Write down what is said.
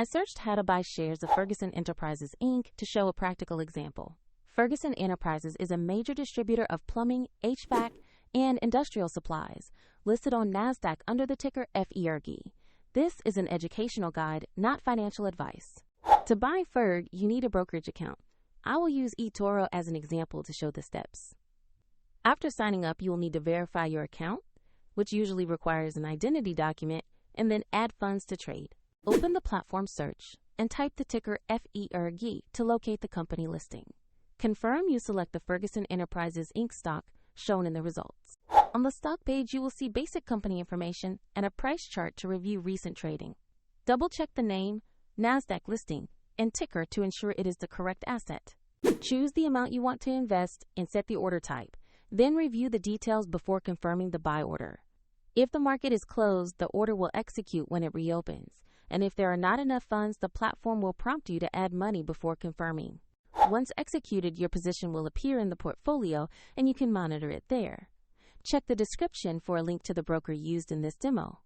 I searched how to buy shares of Ferguson Enterprises Inc. to show a practical example. Ferguson Enterprises is a major distributor of plumbing, HVAC, and industrial supplies, listed on NASDAQ under the ticker FERG. This is an educational guide, not financial advice. To buy FERG, you need a brokerage account. I will use eToro as an example to show the steps. After signing up, you will need to verify your account, which usually requires an identity document, and then add funds to trade. Open the platform search and type the ticker FERG to locate the company listing. Confirm you select the Ferguson Enterprises Inc. stock shown in the results. On the stock page, you will see basic company information and a price chart to review recent trading. Double-check the name, NASDAQ listing, and ticker to ensure it is the correct asset. Choose the amount you want to invest and set the order type. Then review the details before confirming the buy order. If the market is closed, the order will execute when it reopens. And if there are not enough funds, the platform will prompt you to add money before confirming. Once executed, your position will appear in the portfolio and you can monitor it there. Check the description for a link to the broker used in this demo.